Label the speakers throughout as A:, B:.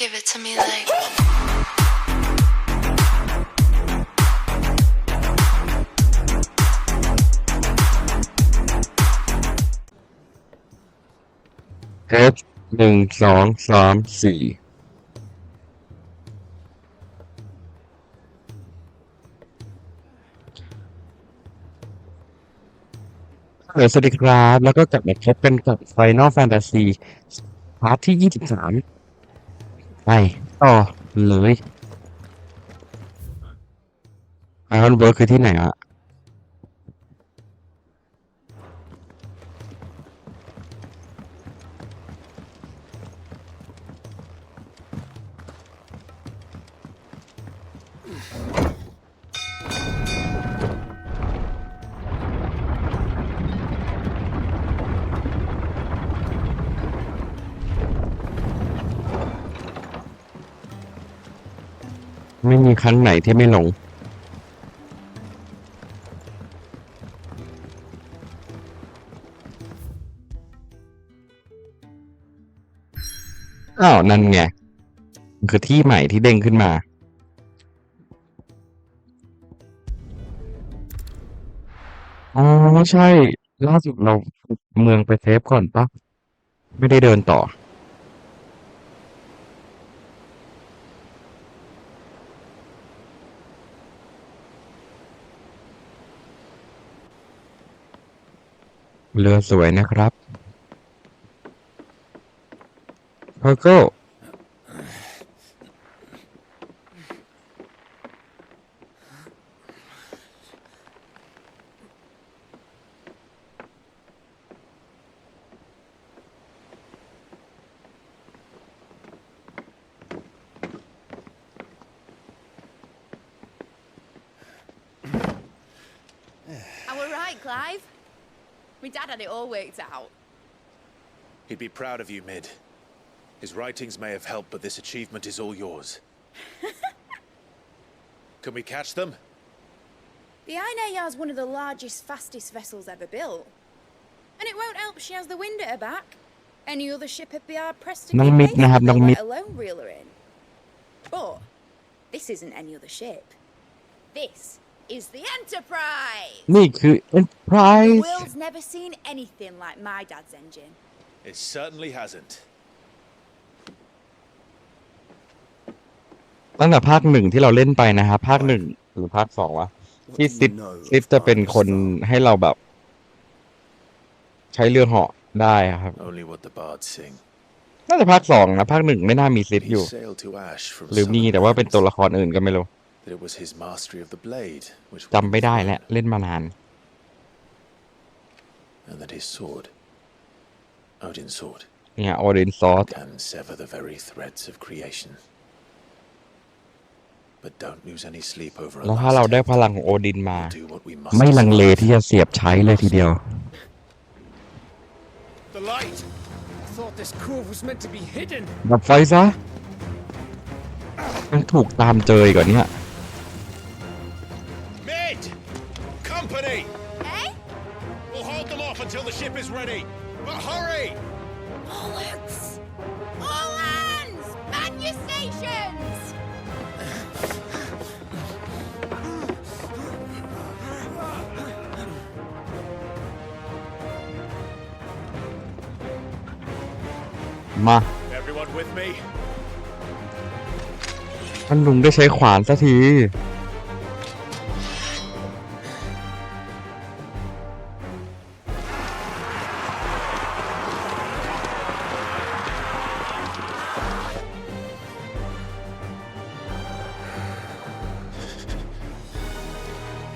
A: Give it to me like
B: F 1 2 3 4สวัสดีครับแล้วก็กลับมาพบกันกับ Final Fantasy พาร์ทที่23ไปต่อเลยIron Work คือที่ไหนอะไม่มีครั้งไหนที่ไม่หลงอ้าวนั่นไงคือที่ใหม่ที่เด้งขึ้นมาอ๋อใช่ล่าสุดเราเมืองไปเซฟก่อนปะไม่ได้เดินต่อเรือสวยนะครับพอโก้
C: Am I right, Clive? My dad had it all worked out.
D: He'd be proud of you, Mid. His writings may have helped, but this achievement is all yours. Can we catch them?
C: The Ainayar's one of the largest, fastest vessels ever built. And it won't help she has the wind at her back. Any other ship would be hard-pressed to keep pace with her, let alone reel her in. But this isn't any other ship. This is the Enterprise!
B: นี่คือ Enterprise
C: The world's never seen anything like my dad's engine.
D: It certainly hasn't.
B: ตั้งแต่ภาคหนึ่งที่เราเล่นไปนะครับภาคหนึ่งหรือภาคสองวะที่ซิดจะเป็นคนให้เราแบบใช้เรือเหาะได้ครับ
D: Only what the bards sing.
B: น่าจะภาคสองนะภาคหนึ่งไม่น่ามีซิดอยู่
D: He sailed to Ash from
B: หรือมีแต่ว่าเป็นตัวละครอื่นก็ไม่รู้
D: that it was his mastery of the blade which
B: จำไม่ได้แล้วเล่นมานาน
D: and that his sword, Odin's sword,
B: เนี่ยออรินซอส
D: can sever the very threads of creation. But don't lose any sleep over a
B: แล้วถ้าเราได้พลังของโอดินมา
D: do what we must.
B: ไม่ลังเลที่จะเสียบใช้เลยทีเดียว
D: The light.
E: I thought this cove was meant to be hidden.
B: ดับไฟซะมันถูกตามเจอก่อนเนี่ย
D: Mid! Company!
C: Eh?
D: We'll hold them off until the ship is ready. But hurry!
C: Bollocks! All hands! Man your stations!
B: มา
D: Everyone with me?
B: ท่านลุงได้ใช้ขวานสักที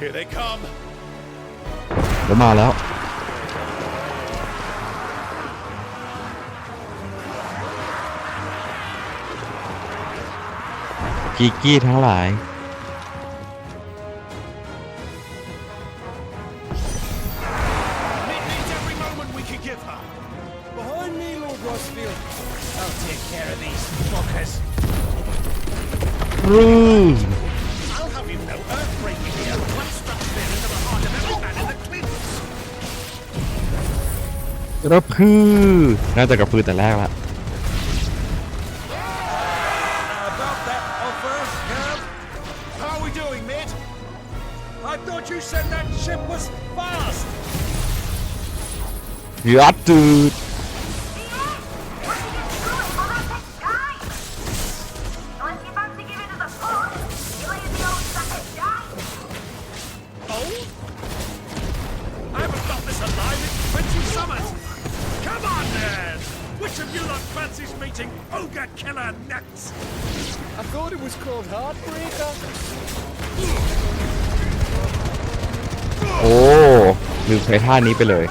D: Here they come.
B: เดี๋ยวมาแล้วกีกี้ทั้งหลาย
D: Mid needs every moment we can give her.
E: Behind me, Lord Rossfield. I'll take care of these fuckers.
D: I'll have you know, earthbreaking here. Let's stop this into the heart of every man in the cliffs.
B: กระพือน่าจะกระพือแต่แรกละ
D: I thought you said that ship was fast.
B: ยัดจืด
D: Oh? I haven't got this alive in 20 summers. Come on then. Which of you lot fancies meeting ogre killer next?
E: I thought it was called Heartbreaker.
B: โอ้ลืมใช้ท่านี้ไปเลย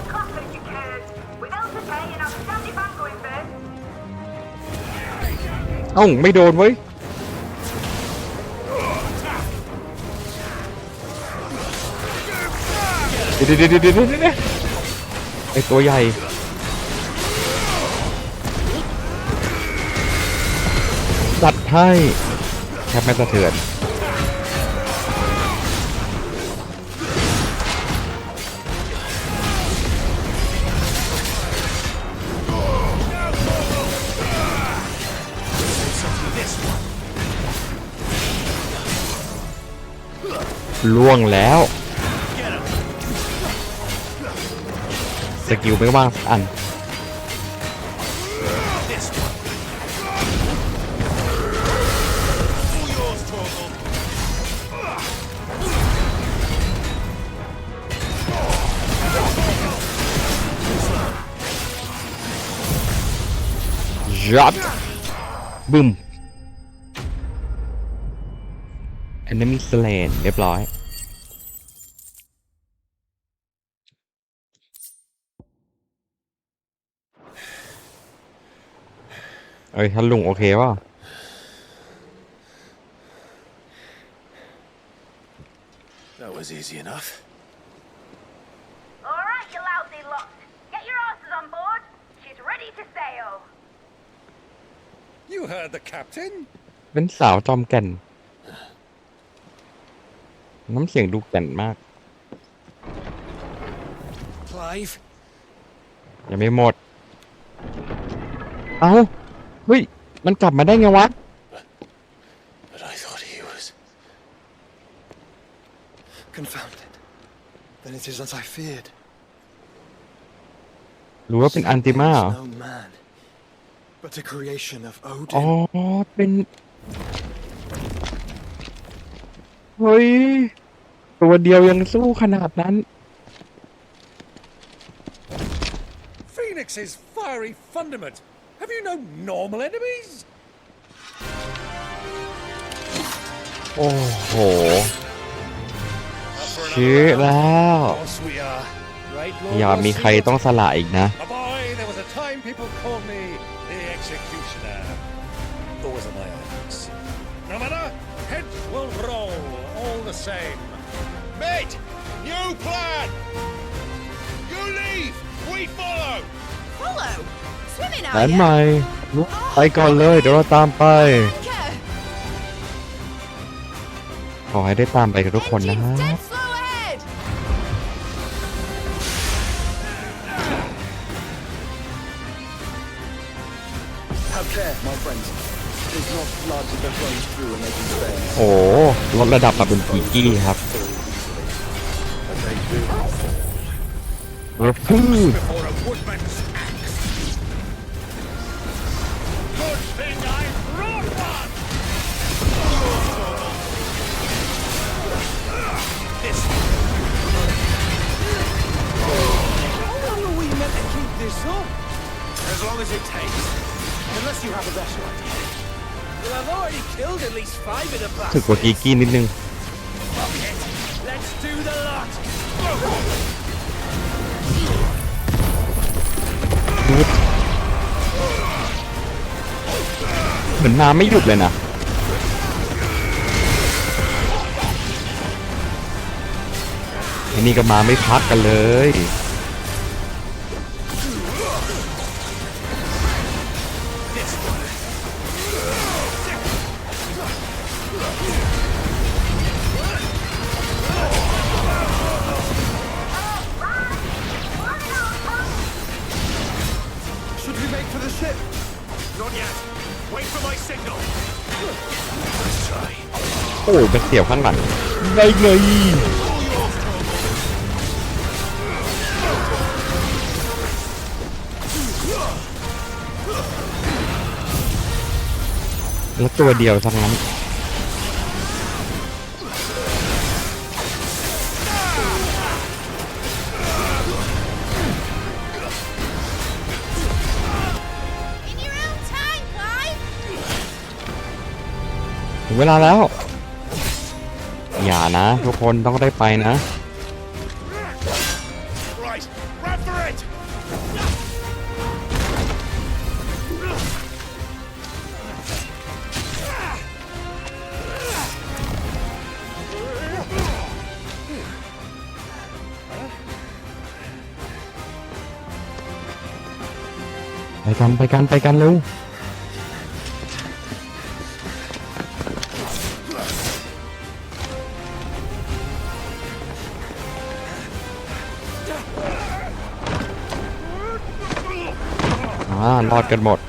B: เอ้าไม่โดนเว้ยเดี๋ยวไอตัวใหญ่จัดให้แทบไม่สะเทือนล่วงแล้วสกิลไม่ว่างสักอันยัดบึ้ม enemy slain เรียบร้อยเอ้ยท่านลุงโอเคป่ะ
D: That was easy enough.
A: All right, you lousy lot. Get your asses on board. She's ready to sail.
D: You heard the captain.
B: เป็นสาวจอมแก่นน้ำเสียงดูแก่นมาก
E: Clive.
B: ยังไม่หมดเอ้าเฮ้ยมันกลับมาได้ไงวะ
D: But I thought he was.
E: Confounded. Then it is as I feared.
B: หรือว่าเป็นอันติมาเหรอ
E: No man, but a creation of
B: อ๋อ
E: Odin.
B: เป็นเฮ้ยตัวเดียวยังสู้ขนาดนั้น
D: Phoenix's fiery fundament. Have you no normal enemies?
B: โอ้โหชื้อแล้ว
D: Of course we are. Right, Lord
B: อย่ามีใครต้องสละอีกนะ
D: A boy, there was a time people called me the executioner. Those are my eyes. No matter, heads will roll all the same. Mate, new plan. You leave, we follow.
C: Follow? Swimming
B: แผ
C: out
B: นใหม่ไปก่อนเลยเดี๋ยวเราตามไป ขอให้ได้ตามไปกับทุกคนนะฮะ
C: Dead slow ahead.
E: Have care, my friends. It is not blood that runs through and making space.
B: โอ้ลดระดับมาเป็นกีกี้ครับ
E: But they do.
B: พึ่ง
D: Before a woodman's axe. Good thing I brought one. This
E: How long are we meant to keep this up?
D: as long as it takes.
E: Unless you have a better idea. Well, I've already killed at least 5 of the
B: ถึกกว่ากี
E: bastards.
B: กี้นิดนึง
D: Fuck it. Let's do the lot.
B: เหมือนมาไม่หยุดเลยนะ อันนี้ก็มาไม่พักกันเลย
E: Should we make for the ship?
D: Not yet. Wait for my signal. Let's try.
B: โอ้ยไปเสียวข้างหลังได้ไง แล้วตัวเดียวทั้งนั้น
C: In your own time, Clive.
B: ถึงเวลาแล้ว อย่านะทุกคนต้องได้ไปนะ
D: Right, run for it!
B: ไปกันเร็ว รอดกันหมด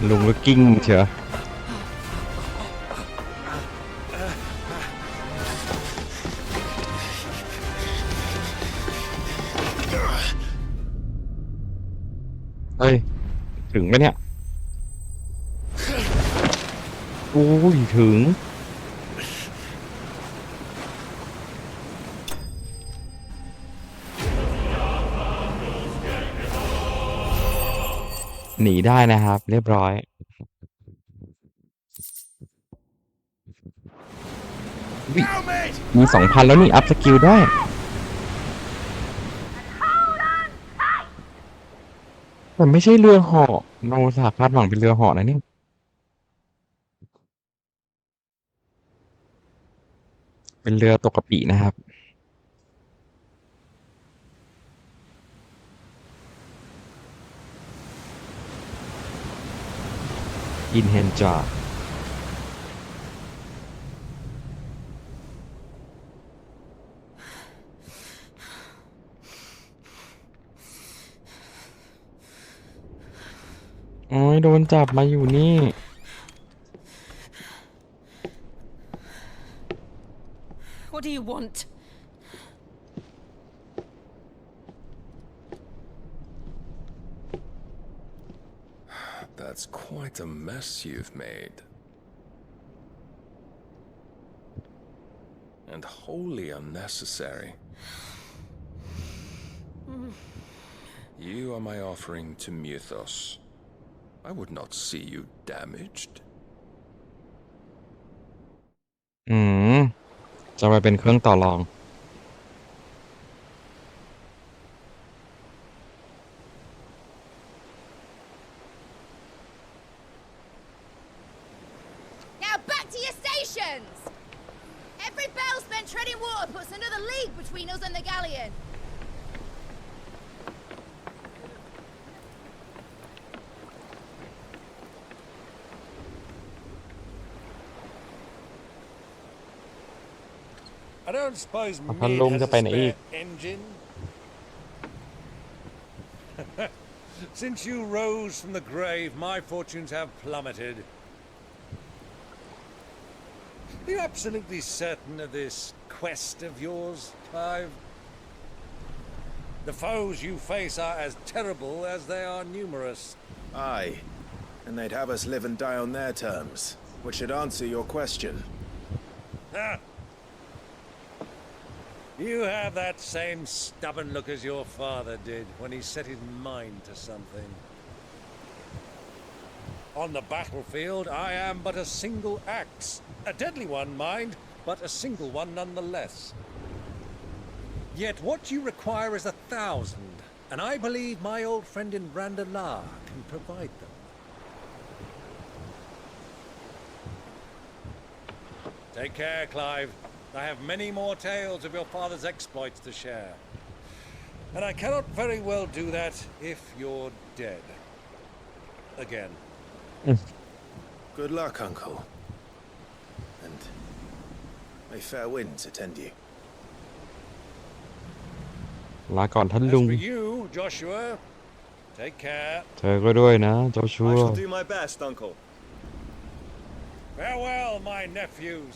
B: ลุงก็กิ้งเชียวเฮ้ย ถึงไหมเนี่ยอุ้ยถึง หนีได้นะครับ เรียบร้อย
D: Now, mate!
B: มี 2,000 แล้วนี่ อัพสกิลได้ แต่ไม่ใช่เรือเหาะเราอุตส่าห์คาดหวังเป็นเรือเหาะนะเนี่ย เป็นเรือตกกะปินะครับ อินเฮนจาโอ้ยโดนจับมาอยู่นี่
F: What do you want?
G: That's quite a mess you've made. And wholly unnecessary. You are my offering to Mythos. I would not see you damaged.
B: จะไปเป็นเครื่องต่อรอง
C: Now back to your stations! Every bell spent treading water puts another league between us and the galleon.
D: I don't suppose
B: Apa
D: Mid
B: lum
D: has
B: ka
D: a
B: pa na
D: spare engine? Since you rose from the grave, my fortunes have plummeted. Are you absolutely certain of this quest of yours, Clive? The foes you face are as terrible as they are numerous.
E: Aye. And they'd have us live and die on their terms, which should answer your question.
D: Ha! You have that same stubborn look as your father did when he set his mind to something. On the battlefield, I am but a single axe. A deadly one, mind, but a single one nonetheless. Yet what you require is 1,000, and I believe my old friend in Randalar can provide them. Take care, Clive. I have many more tales of your father's exploits to share. And I cannot very well do that if you're dead. Again.
E: Good luck, Uncle. And may fair winds attend you.
B: ลาก่อนท่าน
D: As
B: ลุง
D: for you, Joshua, take care.
B: เธอก็ด้วยนะโจชัว
E: I shall do my best, Uncle.
D: Farewell, my nephews.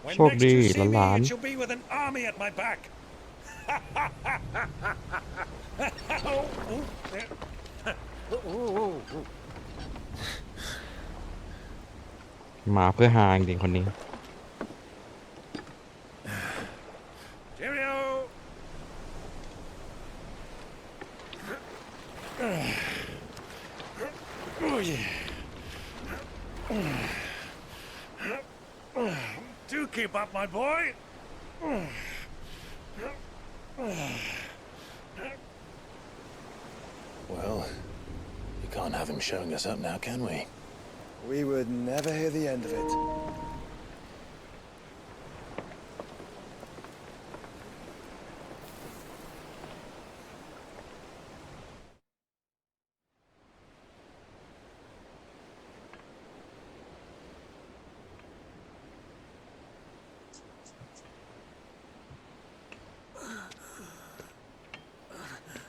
D: When
B: โชค
D: next
B: ดี
D: you see
B: หลา
D: me,
B: น
D: it shall be with an army at my back.
B: มาเพื่อหาจริงๆคนนี้
D: Cheerio! Oh, yeah. Do keep up, my boy.
H: Well, you can't have him showing us up now, can we?
E: We would never hear the end of it.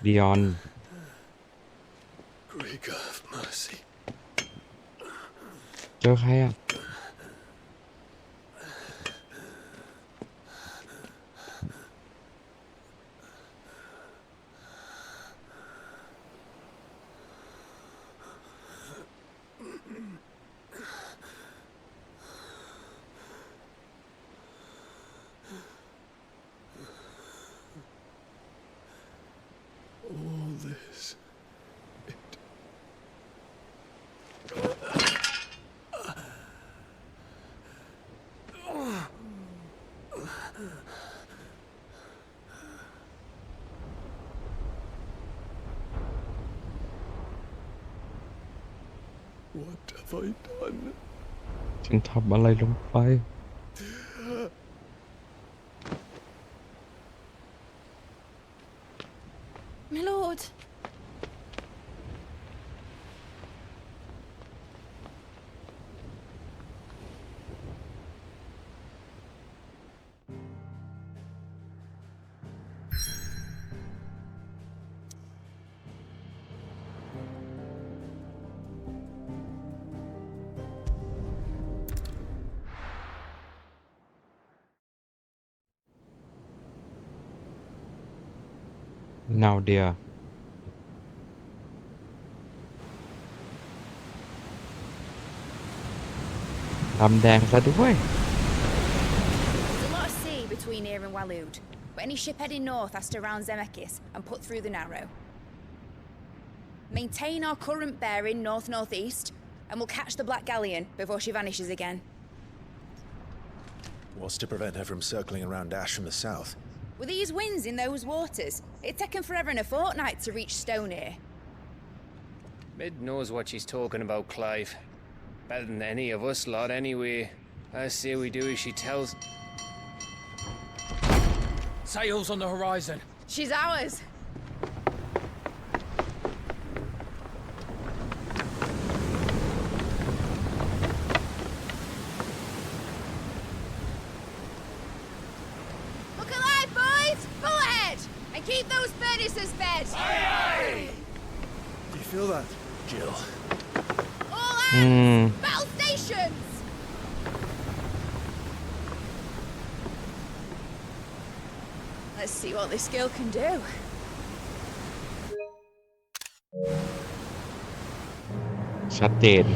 B: Dion
H: Great God of mercy.
B: เจอใครอ่ะ
H: All this. What have I done?
B: ฉันทำอะไรลงไป
C: My lord.
B: Now dear ดำแดงซะด้วย
C: There's a lot of sea between here and Waloed, but any ship heading north has to round Zemeckis and put through the Narrow. Maintain our current bearing north-northeast, and we'll catch the Black Galleon before she vanishes again.
H: What's to prevent her from circling around Ash from the south?
C: With these winds in those waters, it'd take 'em forever and a fortnight to reach Stone here.
I: Mid knows what she's talking about, Clive. Better than any of us lot, anyway. I say we do as she tells.
F: Sails on the horizon.
C: She's ours. Look alive, boys! Full ahead! And keep those furnaces fed!
E: Do you feel that?
H: Jill.
C: All hands! Battle stations! Let's see what this girl can do.
B: ชัดเจน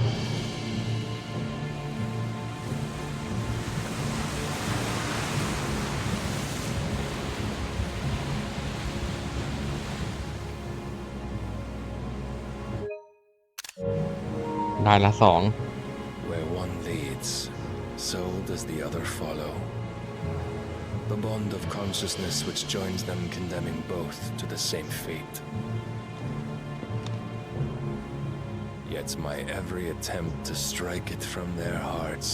B: ได้ละสอง
G: Where one leads, so does the other follow. The bond of consciousness which joins them condemning both to the same fate. Yet my every attempt to strike it from their hearts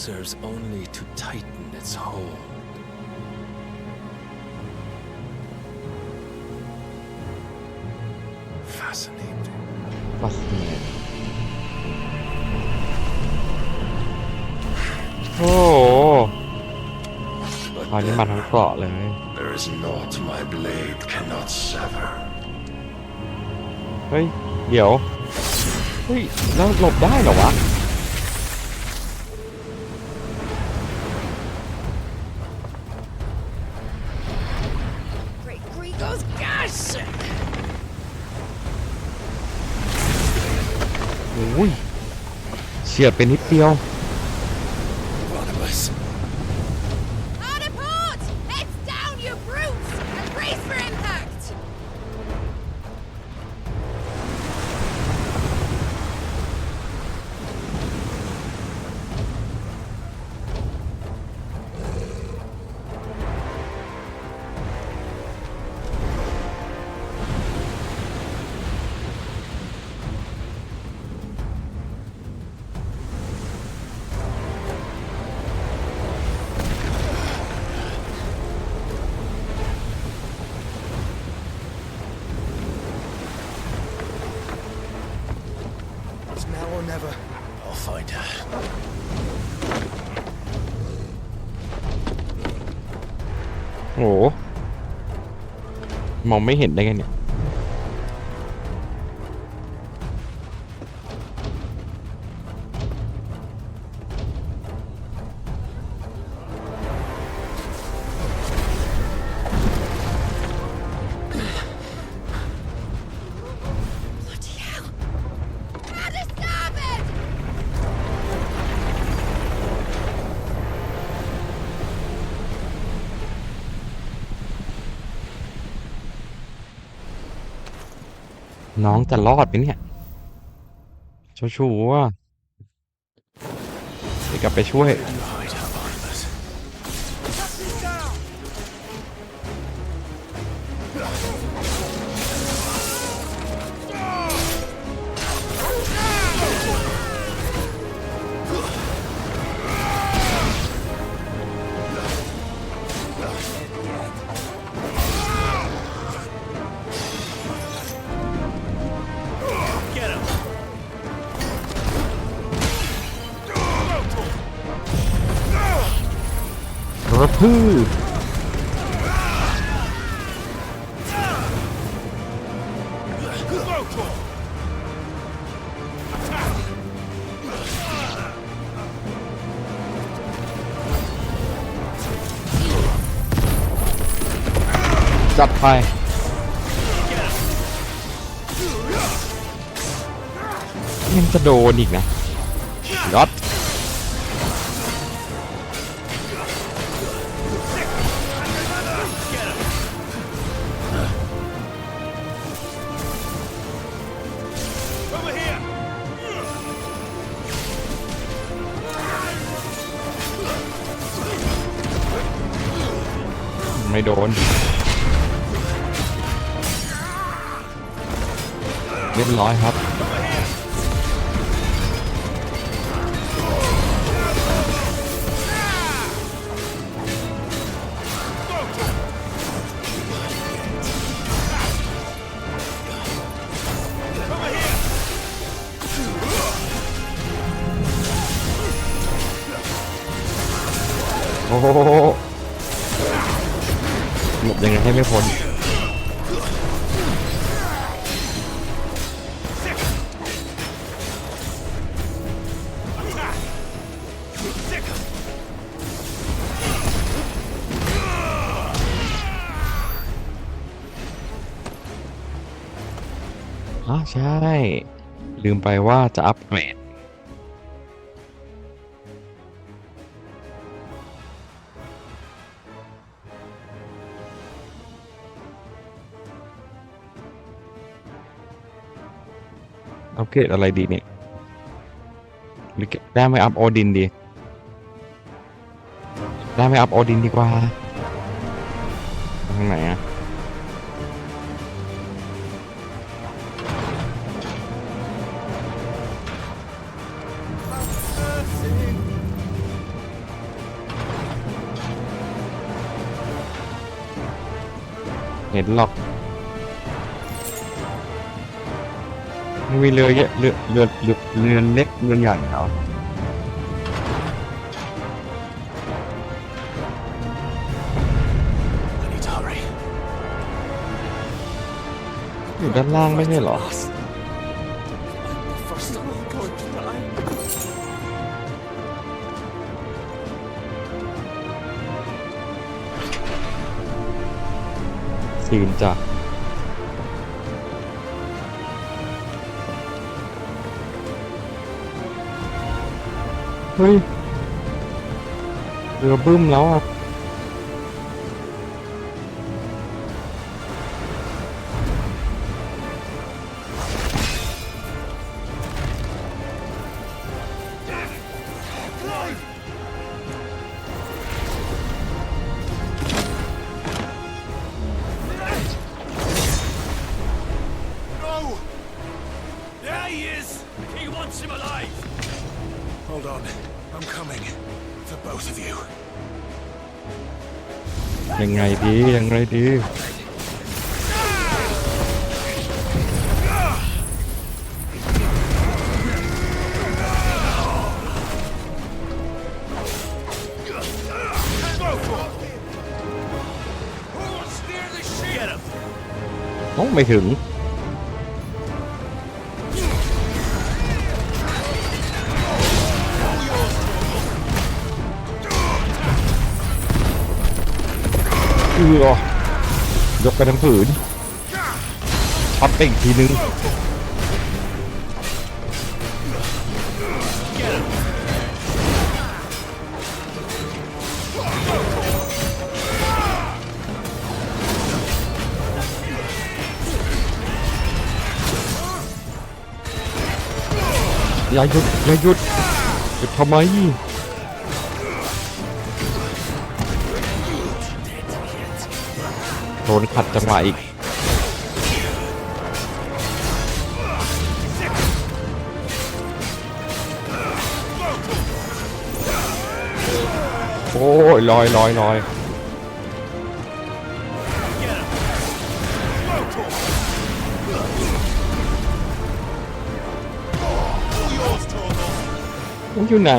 G: serves only to tighten its hold. Fascinating.
B: Fascinating โอ้โหคราวนี้มาทั้งเกราะเลย
G: There is naught my blade cannot sever.
B: เฮ้ย เดี๋ยว เฮ้ย แล้วหลบได้เหรอวะ
C: Great Gregor's gas!
B: โอ้ยเฉียดไปนิดเดียว
G: Barnabas.
C: Hard port! Heads down, you brutes! And brace for impact!
E: It's now or never.
H: I'll find her.
B: โอ้โหมองไม่เห็นได้ไงเนี่ย
C: Bloody hell! How to stop it!
B: น้องจะรอดไหมเนี่ยชัวร์ๆเดี๋ยวกลับไปช่วย
G: Hide her, Barnabas.
D: Get him!
B: กระพือจัดไปยังจะโดนอีกนะยอด
D: Over here!
B: ไม่โดนเรียบร้อยครับ โอ้โหหลบยังไงให้ไม่พ้น ใช่ ลืมไปว่าจะอัปเกรด อัปเกรดอะไรดีเนี่ยหรือได้ไม่อัพโอดินดี ได้ไม่อัพโอดินดีกว่าทางไหนอะเห็นหรอกมีเรือเยอะเรือเล็กเรือใหญ่เหรอ
G: I need to hurry.
B: อยู่ด้านล่างไม่ใช่เหรอ
E: Us. I'm the first of all going to die.
B: ซีนจ้ะ เฮ้ยเรือบึ้มแล้วอ่ะ
D: There he is! He wants him alive! Hold on. I'm coming. For both of you.
B: ยังไงดียังไงดีโอ้ไม่ถึงยกไปทั้งผืนช็อตไปอีกทีนึงอย่าหยุดอย่าหยุดหยุดทำไมโดนขัดจังหวะอีกโอ้ยลอยอยู่ไหน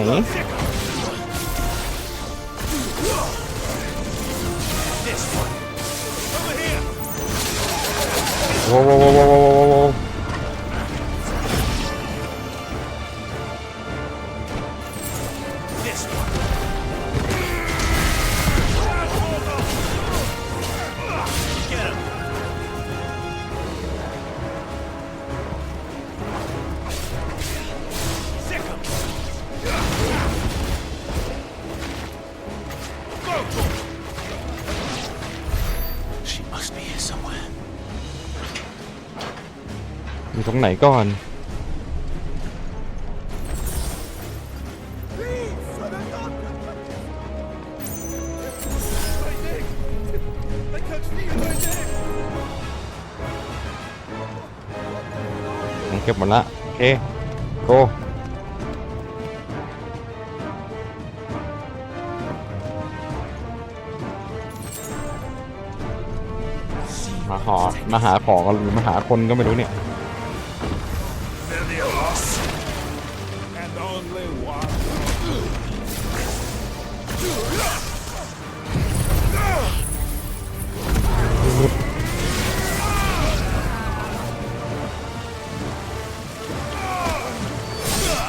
B: โว้อยู่ตรงไหนก่อนผมเก็บหมดละโอเคโกมาหาของหรือมาหาคนก็ไม่รู้เนี่ย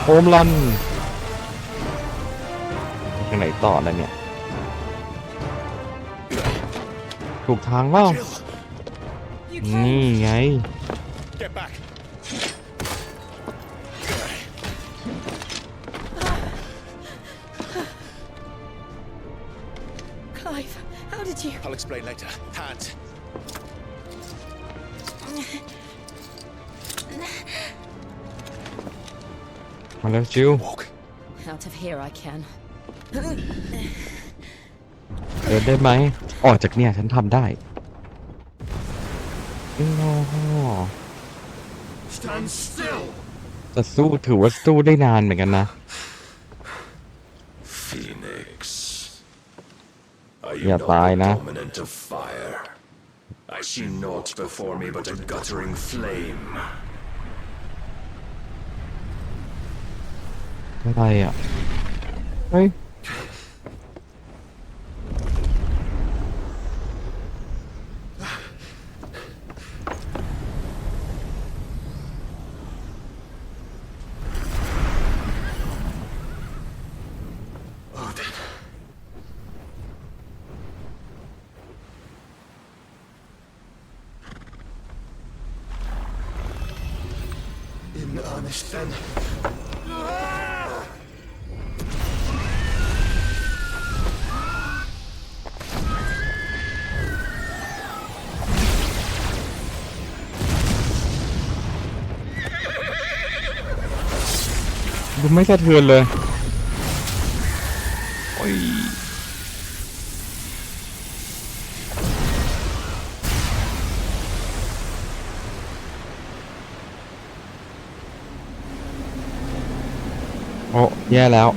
B: โฮมรันทางไหนต่อแล้วเนี่ยถูกทางว่านี่ไง
C: How did you?
D: I'll explain later. Hands.
B: มาแล้วจิว
C: Out of here I can.
B: เดินได้ไหมออกจากเนี่ยฉันทำได้จะสู้ถือว่าสู้ได้นานเหมือนกันนะ
G: Phoenix.
B: อย่าตายนะ
G: I see naught before me but a guttering flame.
B: อะไรอ่ะเฮ้ย ดูไม่สะเทือนเลยโอ้ยโอ้แย่แล้ว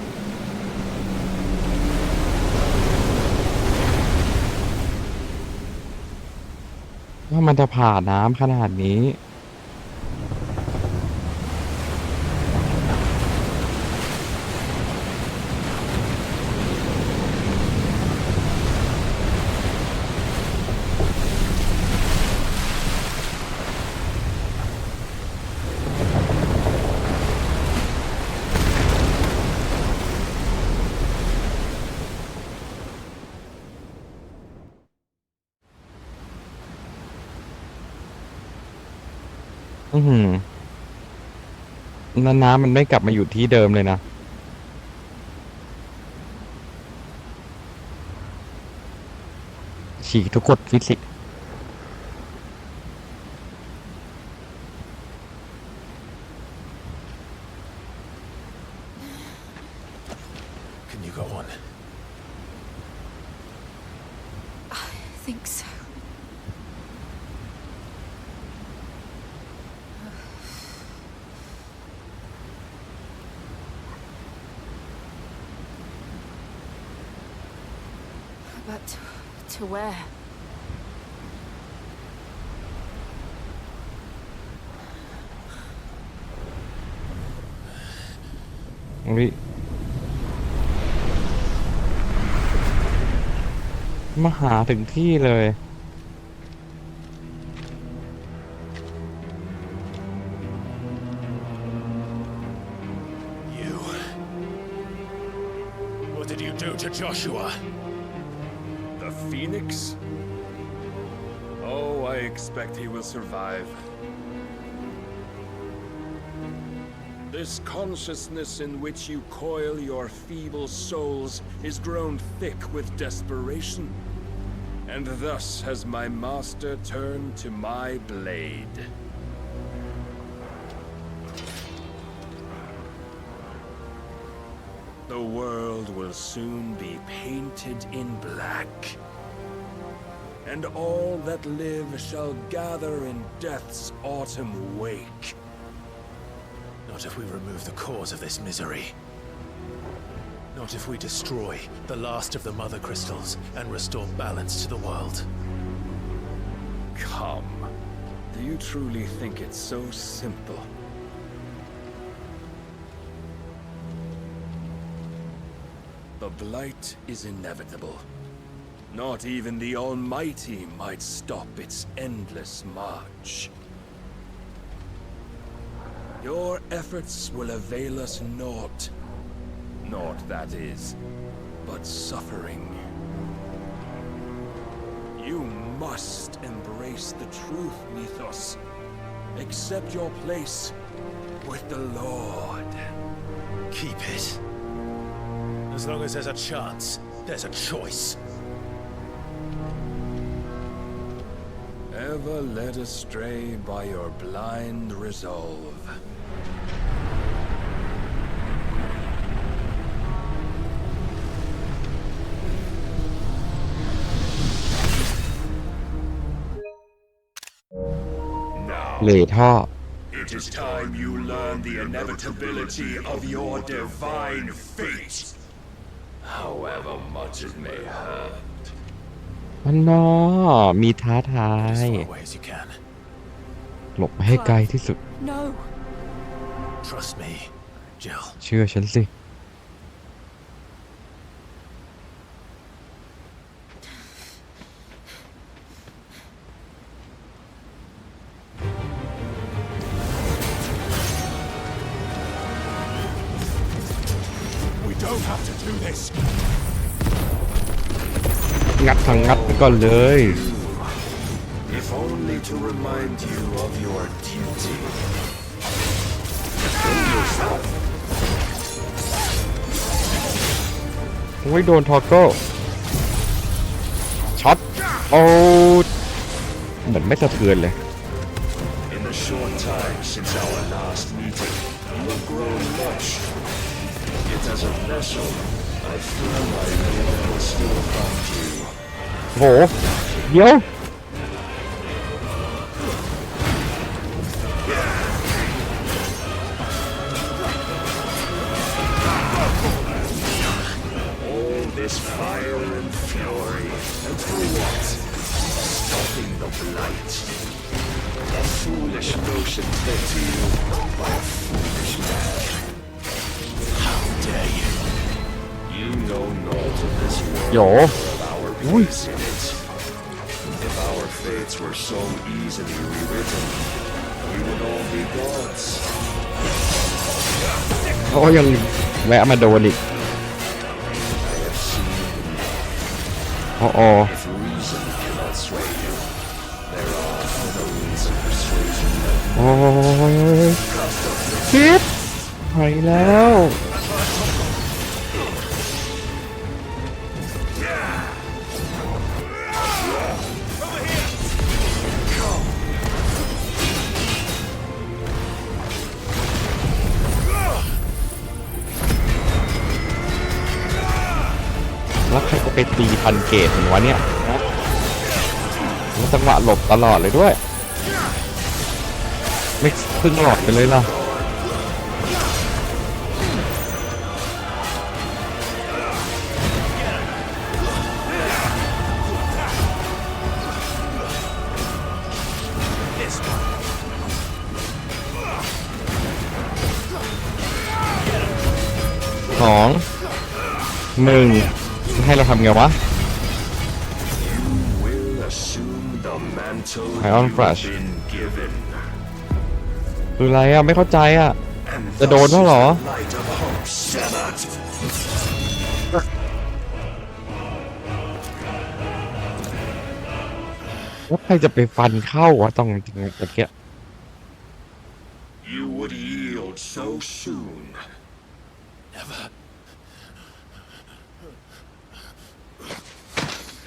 B: ว่ามันจะผ่าน้ำขนาดนี้น้ำมันไม่กลับมาอยู่ที่เดิมเลยนะฉีกทุกกฎฟิสิกส์
H: Can you go on?
C: I think so. But to where?
B: มาหาถึงที่เลย
H: You. What did you do to Joshua?
G: The Phoenix? Oh, I expect he will survive. This consciousness in which you coil your feeble souls is grown thick with desperation, and thus has my master turned to my blade. The world will soon be painted in black, and all that live shall gather in death's autumn wake.
H: Not if we remove the cause of this misery. Not if we destroy the last of the mother crystals and restore balance to the world.
G: Come. Do you truly think it's so simple? The blight is inevitable. Not even the Almighty might stop its endless march. Your efforts will avail us naught. Naught, that is, but suffering. You must embrace the truth, Mythos. Accept your place with the Lord.
H: Keep it. As long as there's a chance, there's a choice.
G: Ever led astray by your blind resolve. Now,
B: เหล่ท่อ
G: it is time you learn the inevitability of your divine fate, however much it may hurt.
B: มันนอมีท้าทาย
H: As far away as you can.
B: หลบไปให้ไกลที่สุด
C: No.
H: Trust me, Jill.
B: เชื่อฉันสิ
H: We don't have to do this.
B: งัดทางงัดไปก่อนเลย
G: If only to remind you of your duty. Defend yourself.
B: โอ้ยโดนทอร์โก้ช็อตโอ้เหมือนไม่สะเทือนเลย
G: In the short time since our last meeting, you have grown much, it as a vessel, I fear my will will still find you.
B: โหเดี๋ยว
G: All this fire and fury, and for what? Stopping the blight. A foolish notion fed to you by a foolish man.
H: How dare you?
G: You know naught of this world
B: โย
G: or of our place in it. If our fates were so easily rewritten, we would all be gods.
B: เขาก็ยังแวะมาโดนอีก
G: I have seen enough.
B: อ๋อ
G: If reason cannot sway you, there are other means of persuasion.
B: โอ้ยคิดไปแล้ว แล้วใครก็ไปตีพันเกตเหมือนวะเนี่ยแล้วจังหวะหลบตลอดเลยด้วย ไม่พึ่งหลอดไปเลยล่ะ 2 1 ให้เราทำไงวะ
G: Will assume the mantle
B: Iron
G: you've
B: Flash
G: been given.
B: คืออะไรอ่ะ ไม่เข้าใจอ่ะ
G: And
B: จะโดน
G: thus
B: เท่า
G: is
B: หรอ
G: the light of hope severed.
B: แล้วใครจะไปฟันเข้าวะตรงตะเกีย
G: You would yield so soon.
H: Never.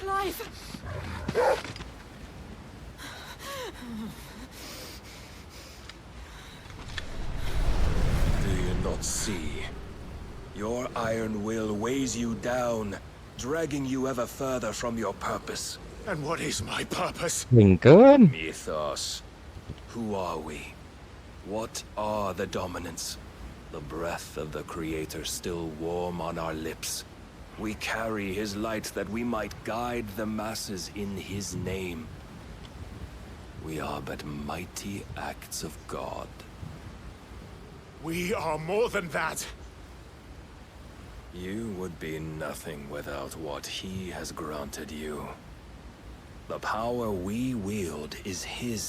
C: Clive!
G: Do you not see? Your iron will weighs you down, dragging you ever further from your purpose.
H: And what is my purpose?
B: หนึ่งเกิน
G: Mythos. Who are we? What are the dominants? The breath of the Creator still warm on our lips. We carry his light that we might guide the masses in his name. We are but mighty acts of God.
H: We are more than that.
G: You would be nothing without what he has granted you. The power we wield is his,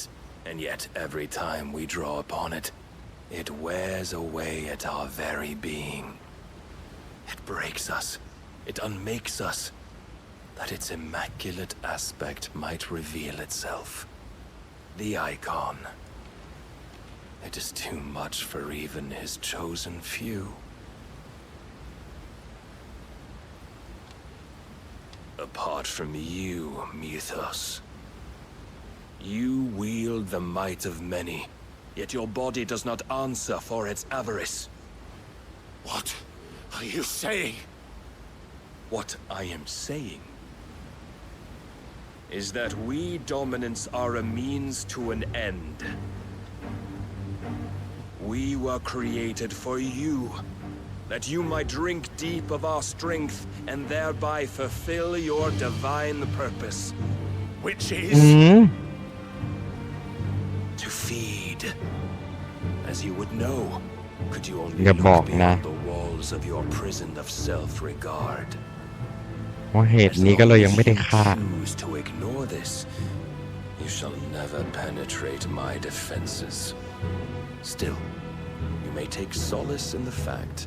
G: and yet every time we draw upon it, it wears away at our very being. It breaks us. It unmakes us, that its immaculate aspect might reveal itself. The icon. It is too much for even his chosen few. Apart from you, Mythos, you wield the might of many, yet your body does not answer for its avarice.
H: What are you saying?
G: What I am saying is that we dominants are a means to an end. We were created for you, that you might drink deep of our strength and thereby fulfill your divine purpose.
H: Which
B: อื
H: is?
B: ม
G: To feed. As you would know, could you only
B: อย่าบอก
G: look
B: นะ
G: beyond the walls of your prison of self-regard.
B: ว่าเหตุนี้ก็เลยยังไม่ได้ฆ่า
G: As long as you choose to ignore this, you shall never penetrate my defenses. Still, you may take solace in the fact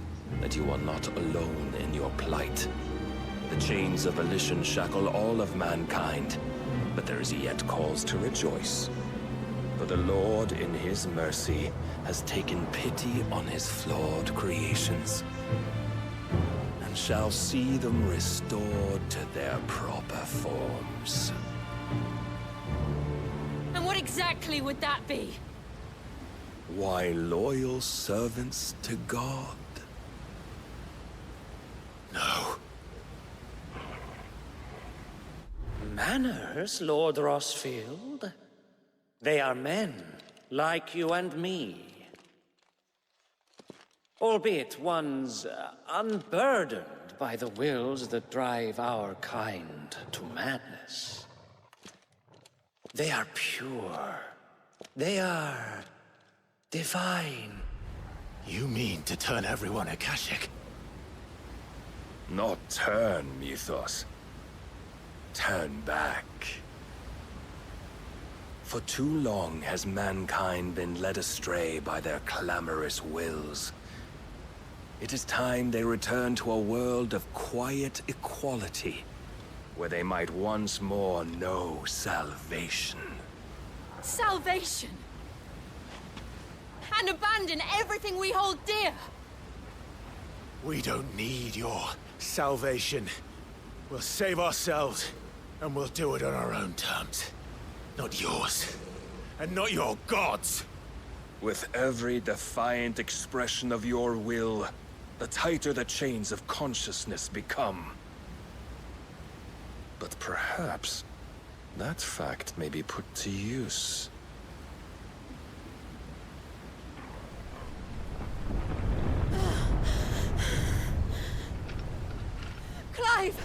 G: that you are not alone in your plight. The chains of volition shackle all of mankind, but there is yet cause to rejoice. For the Lord in his mercy has taken pity on his flawed creations, and shall see them restored to their proper forms.
C: And what exactly would that be?
G: Why, loyal servants to God.
B: โ
J: Manners, Lord Rossfield? They are men, like you and me. Albeit ones unburdened by the wills that drive our kind to madness. They are pure. They are divine.
H: You mean to turn everyone Akashic?
G: Not turn, Mythos. Turn back. For too long has mankind been led astray by their clamorous wills. It is time they return to a world of quiet equality, where they might once more know salvation.
C: Salvation! And abandon everything we hold dear!
H: We don't need your salvation. We'll save ourselves, and we'll do it on our own terms. Not yours. And not your gods!
G: With every defiant expression of your will, the tighter the chains of consciousness become. But perhaps that fact may be put to use.
C: Clive!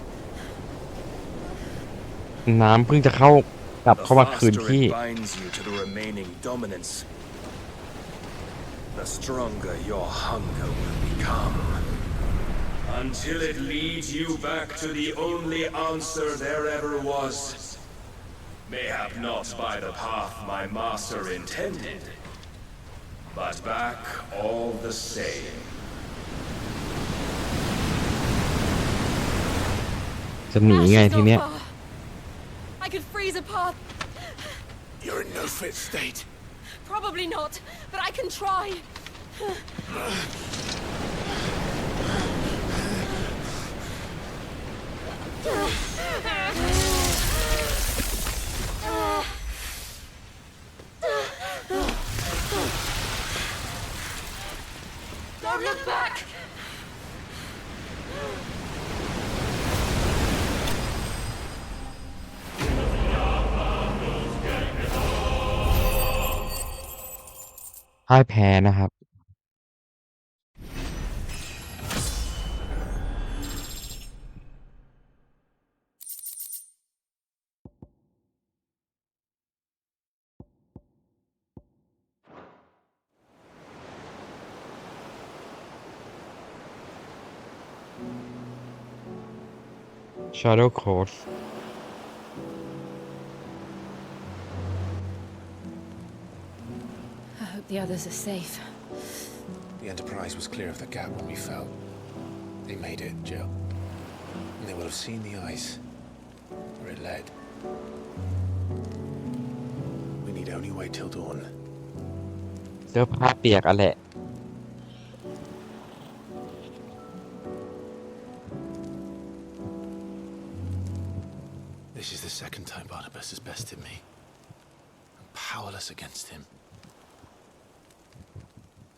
B: น้ำเพิ่งจะกลับเข้ามาคืน
G: The
B: ที่
G: faster it binds you to the remaining dominance, the stronger your hunger will become. Until it leads you back to the only answer there ever was. Mayhap not by the path my master intended, but back all the same.
B: จะหนีไงทีเนี้ย
C: I could freeze a path.
H: You're in no fit state.
C: Probably not, but I can try. Don't look back!
B: พ่ายแพ้นะครับ Shadow Coast
C: I hope the others are safe.
H: The Enterprise was clear of the gap when we fell. They made it, Jill. And they will have seen the ice where it led. We need only wait till dawn.
B: เสื้อผ้าเปียกอะแหละ
H: This is the second time Barnabas has bested me. I'm powerless against him.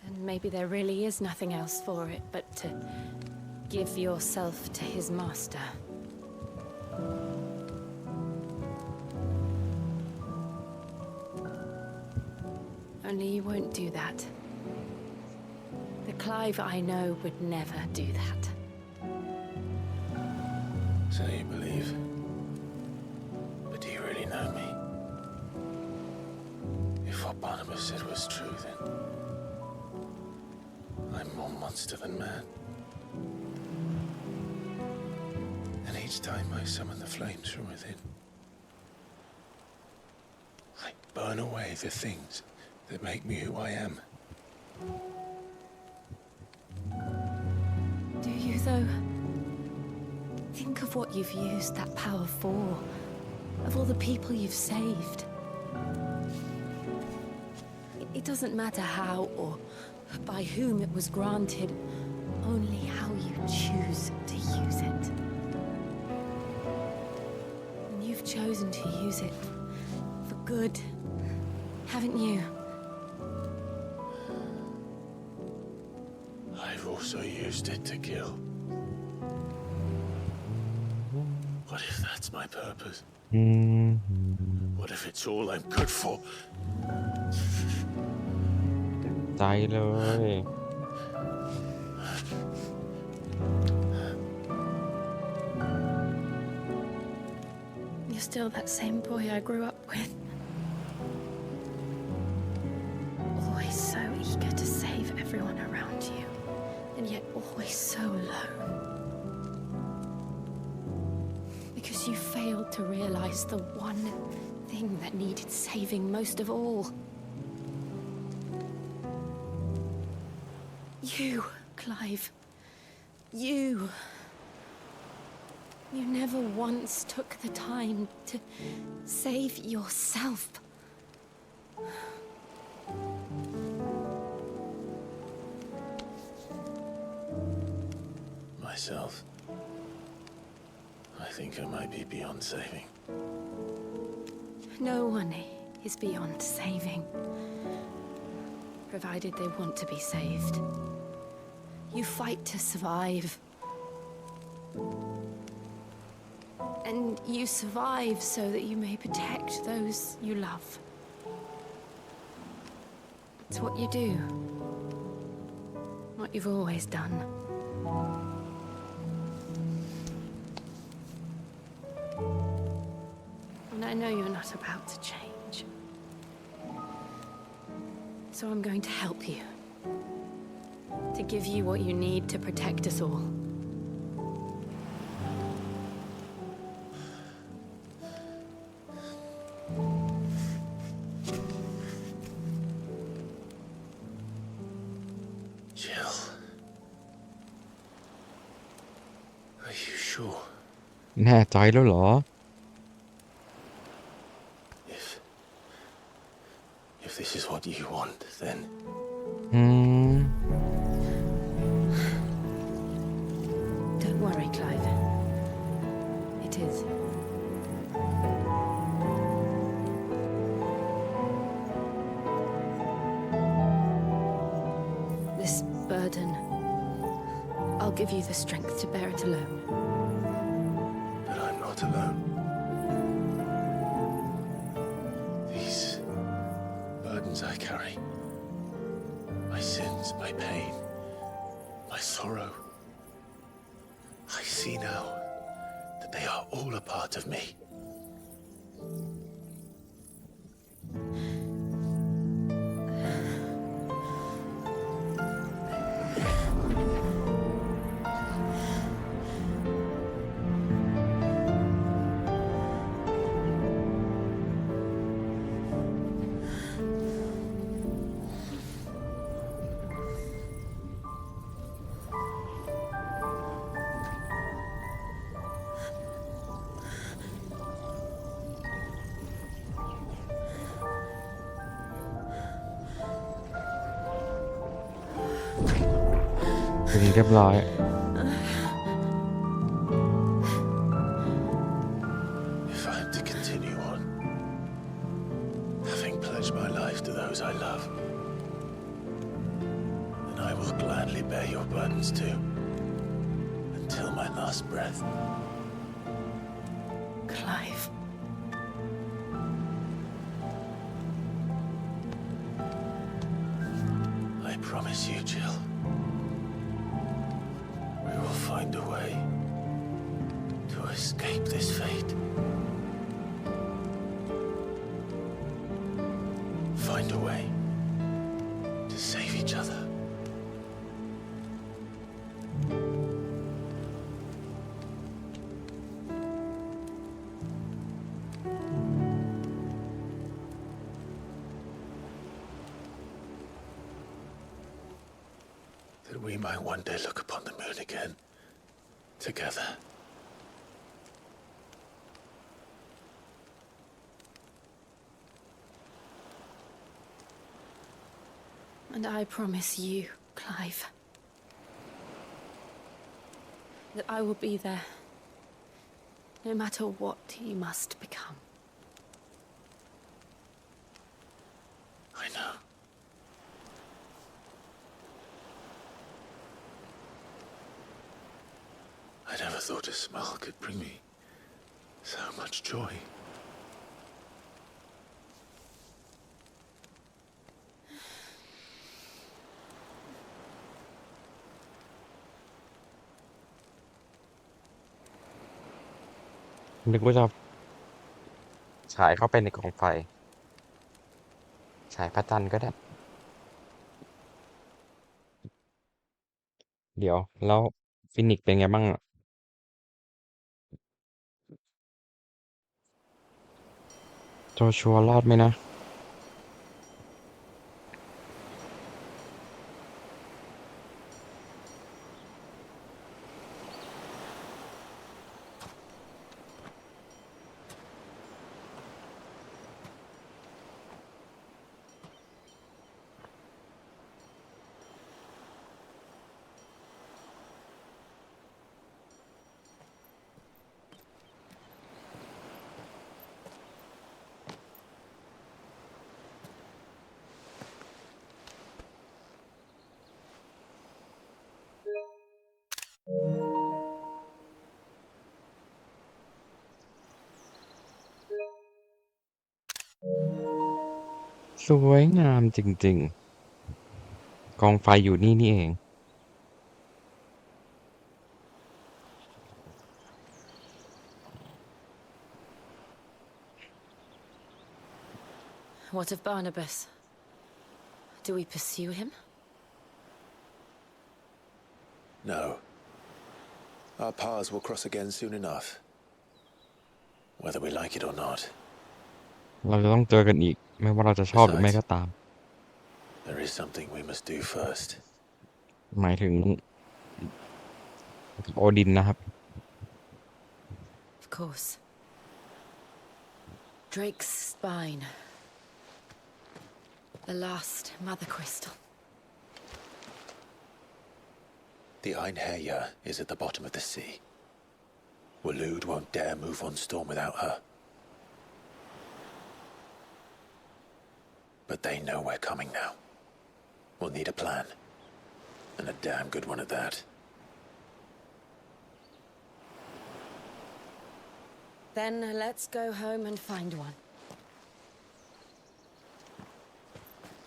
C: And maybe there really is nothing else for it but to give yourself to his master. Only you won't do that. The Clive I know would never do that.
H: So you believe? But do you really know me? If what Barnabas said was true, then I'm more monster than man. And each time I summon the flames from within, I burn away the things that make me who I am.
C: Do you, though? Think of what you've used that power for, of all the people you've saved. It doesn't matter how or by whom it was granted, only how you choose to use it. And you've chosen to use it for good, haven't you?
H: I've also used it to kill. What if that's my purpose?
B: อืม
H: What if it's all I'm good for?
B: ใจเลย
C: You're still that same boy I grew up with. Always so eager to save everyone around you, and yet always so alone. Because you failed to realize the one thing that needed saving most of all. You, Clive. You. You never once took the time to save yourself.
H: Myself. I think I might be beyond saving.
C: No one is beyond saving, provided they want to be saved. You fight to survive. And you survive so that you may protect those you love. It's what you do. What you've always done. And I know you're not about to change. So I'm going to help you. To give you what you need to protect us all.
H: Jill. Are you sure?
B: แน่ใจแล้วเหรอ
H: If this is what you want, then
B: อืม
C: Don't worry, Clive. It is. This burden, I'll give you the strength to bear it alone.
H: But I'm not alone. These burdens I carry, my sins, my pain, my sorrow, I see now that they are all a part of me.
B: ถึงเรียบร้อย
H: If I'm to continue on, having pledged my life to those I love, then I will gladly bear your burdens too, until my last breath.
C: Clive.
H: I promise you, Jill, we will find a way to escape this fate. Find a way to save each other. That we might one day look upon the moon again, together.
C: And I promise you, Clive, that I will be there, no matter what you must become.
H: I know. I never thought a smile could bring me so much joy.
B: นึกว่าจะฉายเข้าไปในกองไฟฉายพระจันทร์ก็ได้เดี๋ยวแล้วฟินิกซ์เป็นไงบ้างอะโจชัวรอดไหมนะสวยงามจริงๆกองไฟอยู่นี่นี่เอง
K: What of Barnabas? Do we pursue him?
H: No. Our paths will cross again soon enough. Whether we like it or not.
B: เราจะต้องเจอกันอีกไม่ว่าเราจะชอบหรือไม่ก็ตาม
H: There is something we must do first.
B: หมายถึงโอดินนะครับ
K: Of course. Drake's spine. The last mother crystal.
H: The Einherja is at the bottom of the sea. Waloed won't dare move on Storm without her. But they know we're coming now. We'll need a plan. And a damn good one at that.
K: Then let's go home and find one.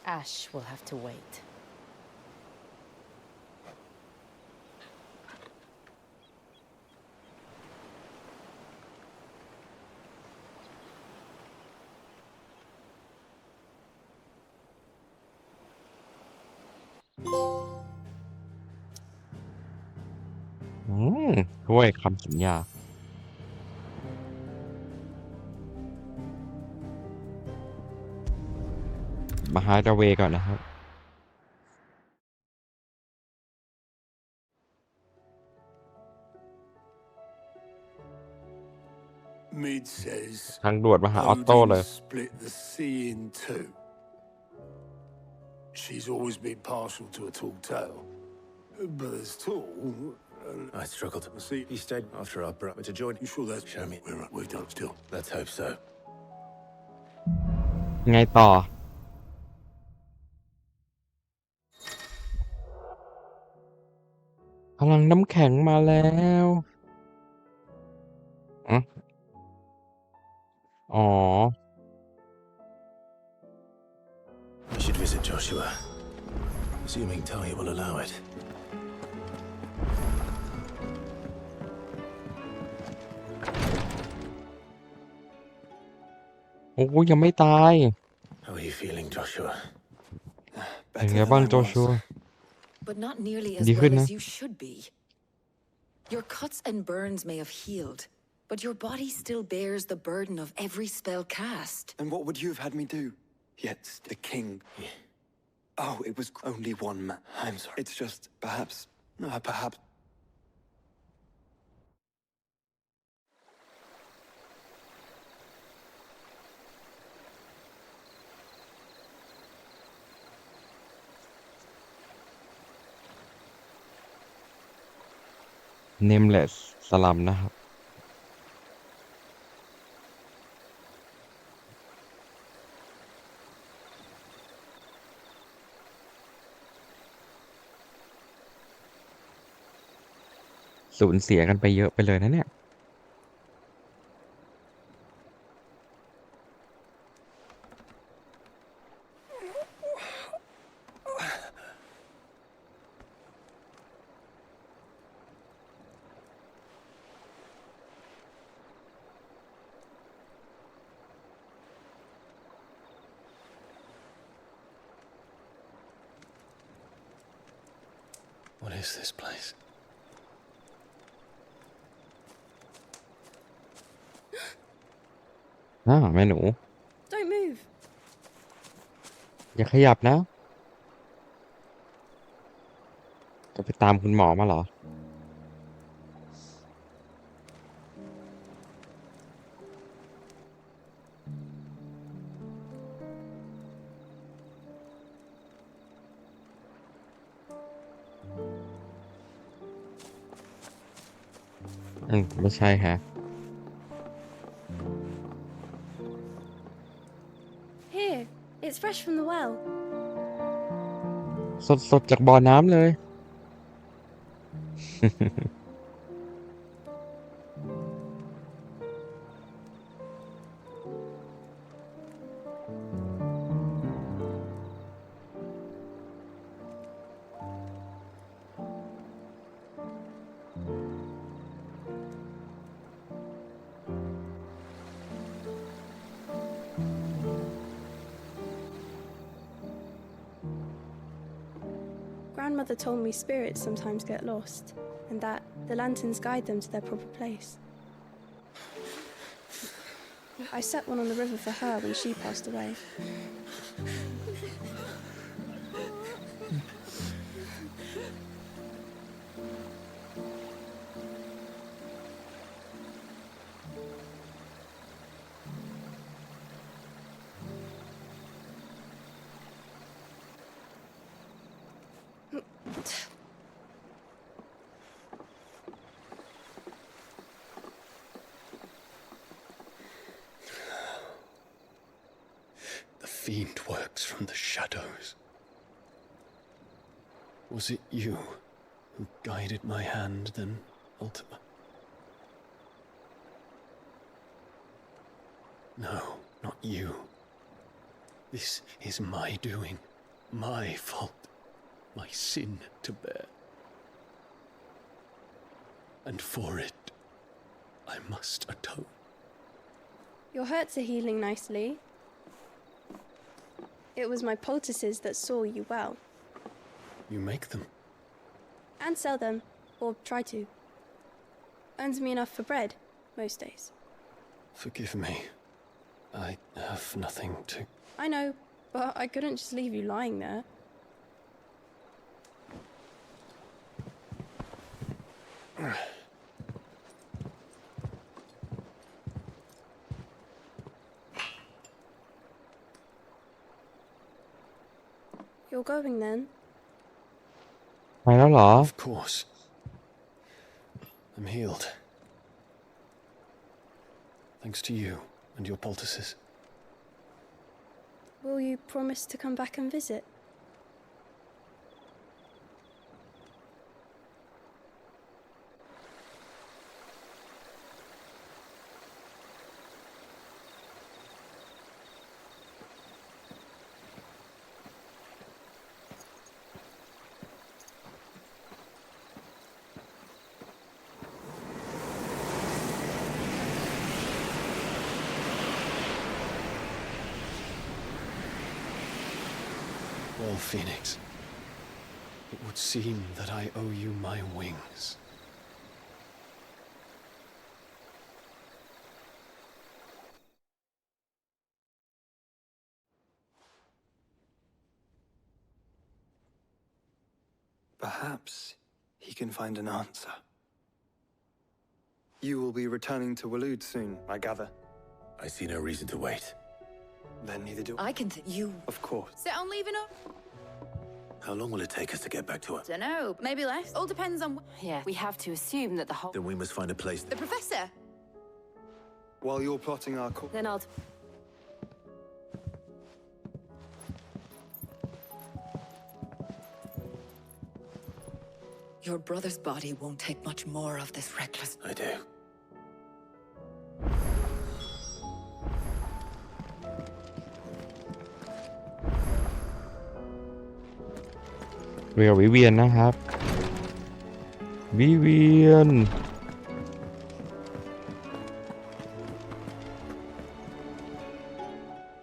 K: Ash will have to wait.
B: Mm. ด้วยคำสัญญามาหาเวก่อนนะครับ
L: Mead says
B: ทางด่วนมาหาออตโต้เลย
L: Odin split the sea in two. She's always been partial to a tall tale. But as tall...
H: I struggled to see. He stayed after I brought me to join.
L: You sure that's...
H: Show me.
L: We're done still.
H: Let's hope so.
B: ไงต่อ พลังน้ำแข็งมาแล้วอ๋อ
H: We should visit Joshua. Assuming Talia will allow it.
B: โอ้ยังไม่ตาย
H: How are you feeling, Joshua?
B: เป็นไงบ้างโจชัว
K: But not nearly as
B: ดีขึ้น
K: well
B: นะ
K: as you should be. Your cuts and burns may have healed, but your body still bears the burden of every spell cast.
E: And what would you have had me do? Yet the king. Oh, it was only one man. I'm sorry. It's just perhaps. Perhaps.
B: Nameless สลัมนะครับ สูญเสียกันไปเยอะไปเลยนะเนี่ย
J: is this place?
B: แม่หนู
C: Don't move.
B: อย่าขยับนะ จะไปตามคุณหมอมาเหรอ ไม่ใช่ฮะ
C: Here, it's fresh from the well.
B: สดจากบ่อน้ำเลย
M: Grandmother told me spirits sometimes get lost, and that the lanterns guide them to their proper place. I set one on the river for her when she passed away.
J: The fiend works from the shadows. Was it you who guided my hand then, Ultima? No, not you. This is my doing, my fault, my sin to bear. And for it, I must atone.
M: Your hurts are healing nicely. It was my poultices that saw you well.
J: You make them?
M: And sell them, or try to. Earns me enough for bread, most days.
J: Forgive me. I have nothing to...
M: I know, but I couldn't just leave you lying there. You're going then?
B: ไปแล้วเหรอ
J: Of course. I'm healed. Thanks to you and your poultices.
M: Will you promise to come back and visit?
J: Well, Phoenix, it would seem that I owe you my wings.
E: Perhaps he can find an answer. You will be returning to Waloed soon, I gather.
L: I see no reason to wait.
E: Then neither do
K: I can you...
E: Of course.
C: Set on leaving up?
L: How long will it take us to get back to her?
C: Dunno, maybe less. All depends on...
K: Yeah, we have to assume that the whole...
L: Then we must find a place...
C: The professor?
E: While you're plotting our course...
K: Then I'll... Your brother's body won't take much more of this reckless...
L: I do.
B: เรียววิเวียนนะครับ วิเวียน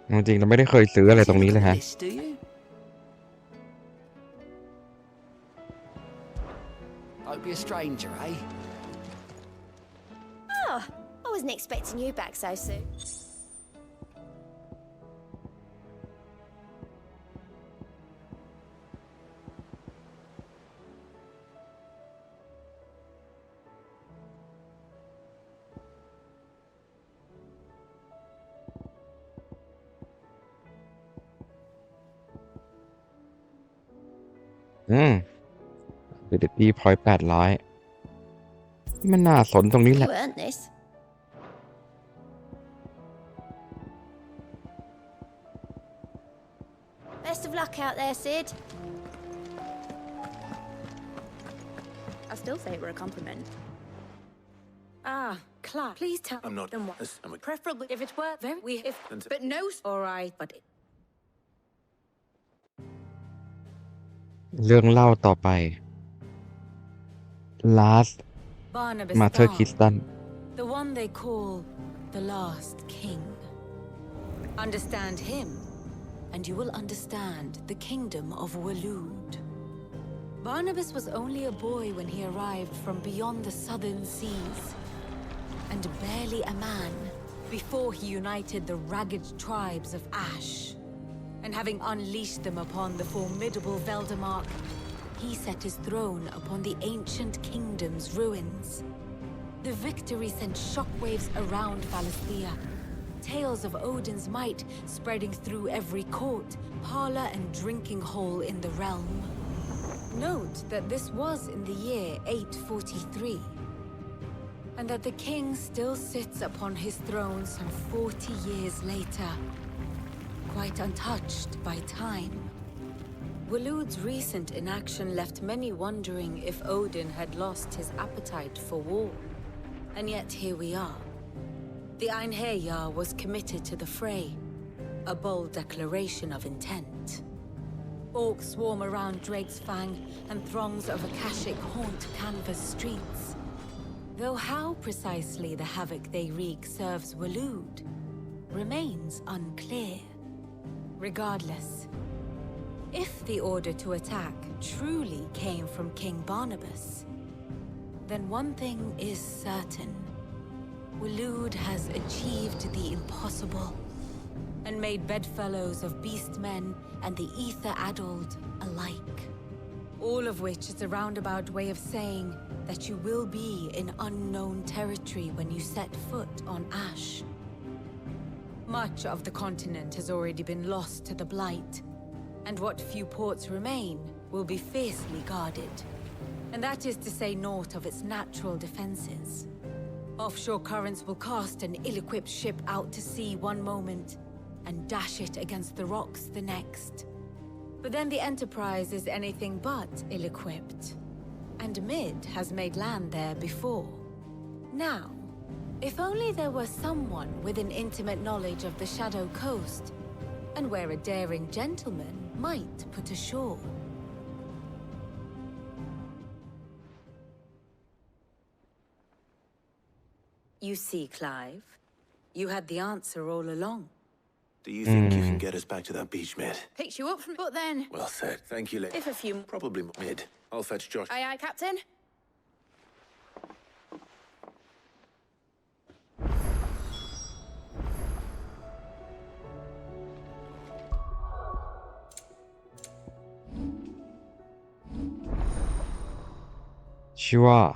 B: จริงๆเราไม่ได้เคยซื้ออะไรตรงนี้เลยฮะ
N: Hope you're a stranger, eh?
C: Oh, I wasn't expecting you back so soon.
B: Ability point 800มันน่าสนตรงนี้แหละ
C: You earned this. Best of luck out there, Sid. I still say it were a compliment.
K: Ah, Clark, please tell
H: I'm not.
K: them what.
H: I'm a...
K: Preferably if it were very we if but no all right, but
B: เรื่องเล่าต่อไป Last
K: Barnabas
B: Mother
K: Thorne,
B: Kristen
K: the one they call the last king. Understand him, and you will understand the kingdom of Waloed. Barnabas was only a boy when he arrived from beyond the southern seas, and barely a man before he united the ragged tribes of Ash. And having unleashed them upon the formidable Veldemark, he set his throne upon the ancient kingdom's ruins. The victory sent shockwaves around Valisthea, tales of Odin's might spreading through every court, parlor, and drinking hole in the realm. Note that this was in the year 843, and that the king still sits upon his throne some 40 years later, quite untouched by time. Waloed's recent inaction left many wondering if Odin had lost his appetite for war. And yet here we are. The Einherjar was committed to the fray, a bold declaration of intent. Orcs swarm around Drake's Fang, and throngs of Akashic haunt Canvas streets. Though how precisely the havoc they wreak serves Waloed remains unclear. Regardless, if the order to attack truly came from King Barnabas, then one thing is certain. Waloed has achieved the impossible and made bedfellows of beastmen and the ether-addled alike. All of which is a roundabout way of saying that you will be in unknown territory when you set foot on Ash. Much of the continent has already been lost to the Blight, and what few ports remain will be fiercely guarded. And that is to say naught of its natural defenses. Offshore currents will cast an ill-equipped ship out to sea one moment and dash it against the rocks the next. But then the Enterprise is anything but ill-equipped, and Mid has made land there before. Now, if only there were someone with an intimate knowledge of the Shadow Coast, and where a daring gentleman might put ashore. You see, Clive, you had the answer all along.
H: Do you think you can get us back to that beach, Mid?
C: Picked you up from but then.
H: Well said. Thank you, Lady.
C: If a few.
H: Probably Mid. I'll fetch Josh.
C: Aye, aye, Captain.
B: Sure.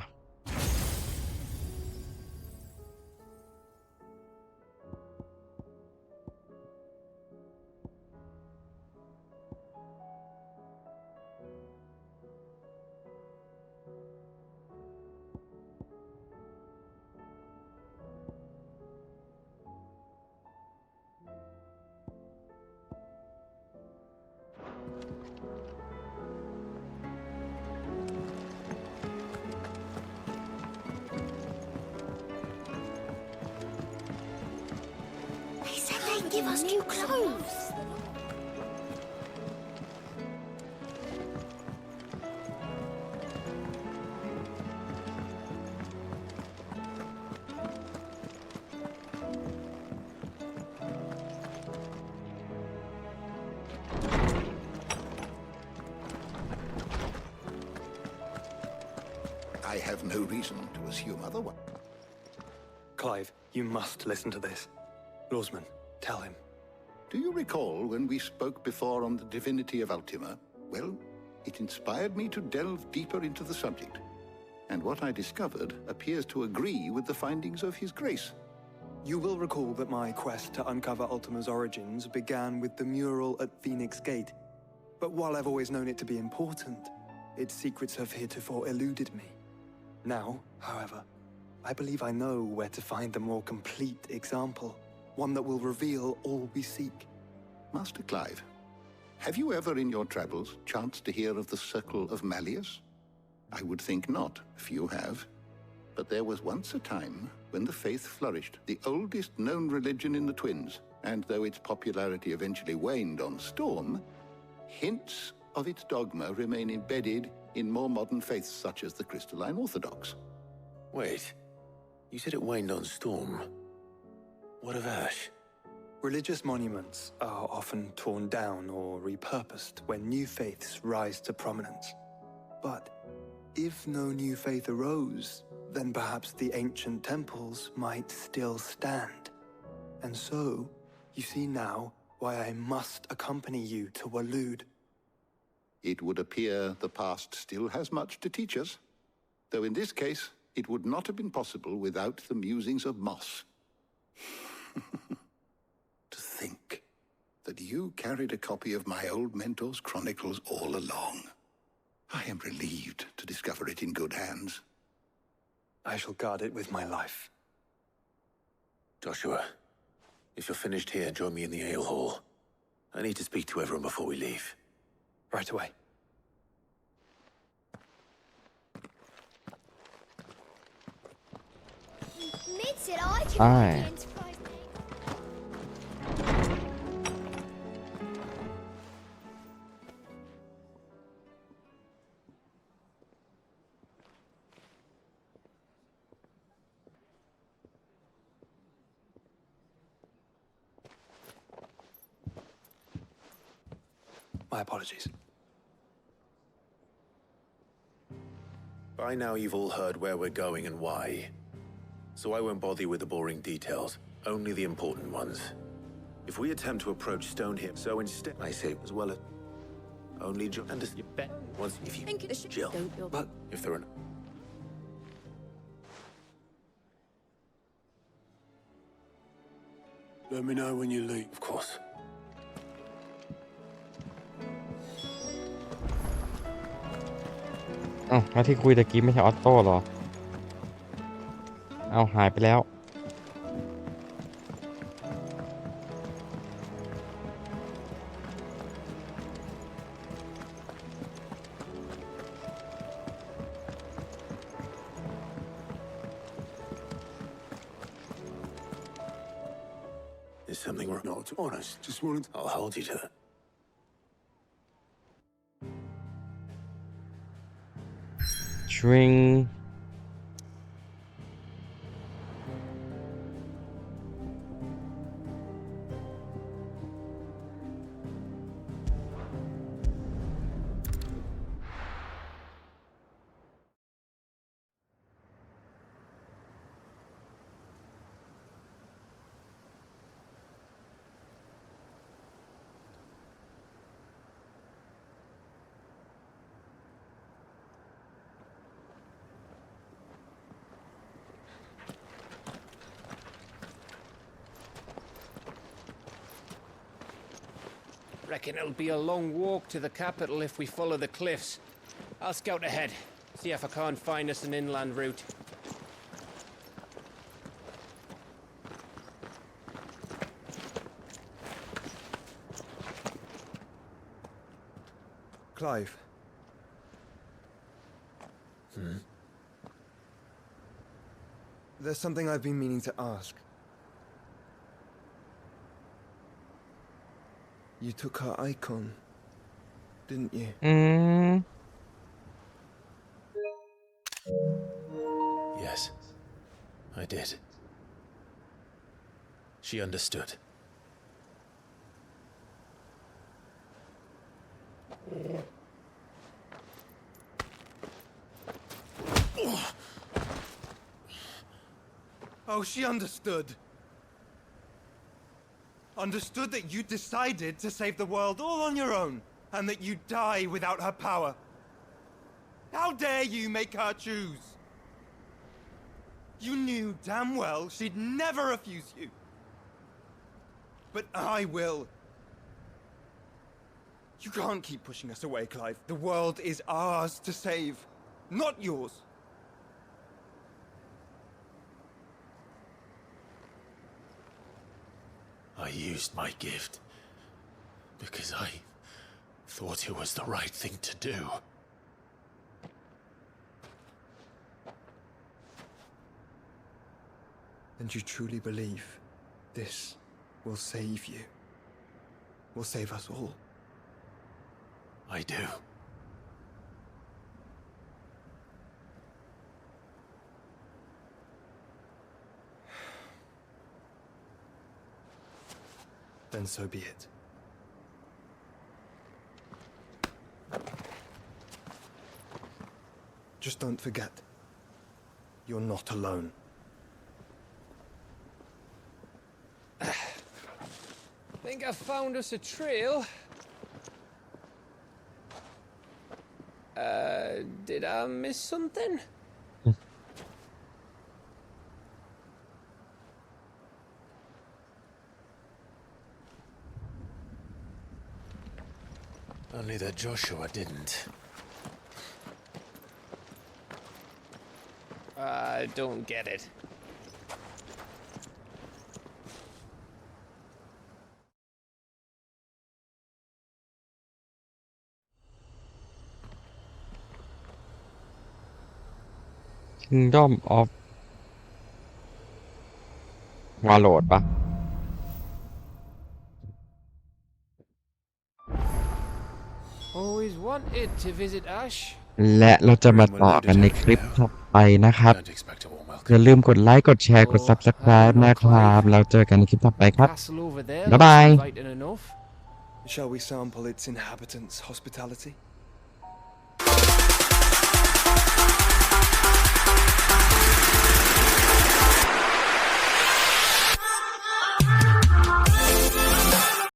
C: Give us new clothes.
L: I have no reason to assume otherwise.
E: Clive, you must listen to this. Lawsman, tell him.
L: Do you recall when we spoke before on the divinity of Ultima? Well, it inspired me to delve deeper into the subject. And what I discovered appears to agree with the findings of His Grace.
E: You will recall that my quest to uncover Ultima's origins began with the mural at Phoenix Gate. But while I've always known it to be important, its secrets have heretofore eluded me. Now, however, I believe I know where to find the more complete example, one that will reveal all we seek.
L: Master Clive, have you ever in your travels chanced to hear of the Circle of Malleus? I would think not, few have. But there was once a time when the faith flourished, the oldest known religion in the Twins, and though its popularity eventually waned on storm, hints of its dogma remain embedded in more modern faiths such as the Crystalline Orthodox.
H: Wait, you said it waned on storm. What of Ash?
E: Religious monuments are often torn down or repurposed when new faiths rise to prominence. But if no new faith arose, then perhaps the ancient temples might still stand. And so, you see now why I must accompany you to Waloed.
L: It would appear the past still has much to teach us, though in this case, it would not have been possible without the musings of Moss. To think that you carried a copy of my old mentor's chronicles all along. I am relieved to discover it in good hands.
E: I shall guard it with my life.
H: Joshua, if you're finished here, join me in the ale hall. I need to speak to everyone before we leave.
E: Right away.
N: Mid said I can
B: Aye.
N: enterprise.
E: My apologies.
H: By now you've all heard where we're going and why. So I won't bother you with the boring details, only the important ones. If we attempt to approach Stonehill, so instead I say as well as only Jill and you bet once if you
K: Think it's
H: Jill.
E: But
H: If there are
L: Let me know when you leave.
H: of course.
B: อ้าวแล้วที่คุยตะกี้ไม่ใช่ออตโต้เหรอ เอาหายไปแล้ว
H: Is something wrong?
L: Not honest. Just wanted to...
H: I'll hold you to that.
B: String
I: Reckon it'll be a long walk to the capital if we follow the cliffs. I'll scout ahead, see if I can't find us an inland route.
E: Clive. There's something I've been meaning to ask. You took her icon, didn't you?
H: Yes, I did. She understood.
E: Oh, she understood. Understood that you decided to save the world all on your own, and that you'd die without her power. How dare you make her choose? You knew damn well she'd never refuse you. But I will. You can't keep pushing us away, Clive. The world is ours to save, not yours.
H: I used my gift because I thought it was the right thing to do.
E: And you truly believe this will save you? Will save us all?
H: I do.
E: Then so be it. Just don't forget, you're not alone.
I: Think I found us a trail. Did I miss something?
H: Only that Joshua didn't.
I: I don't get it.
B: Kingdom of Warlord ปะ
I: Always wanted to visit Ash.
B: และเราจะมาต่อกันในคลิปต่อไปนะครับ อย่าลืมกดไลค์กดแชร์กด Subscribe นะครับแล้วเจอกันในคลิปต่อไปครับ
I: Castle over there.
B: บ๊ายบาย
I: looks inviting enough.
E: Shall we sample its inhabitants' hospitality?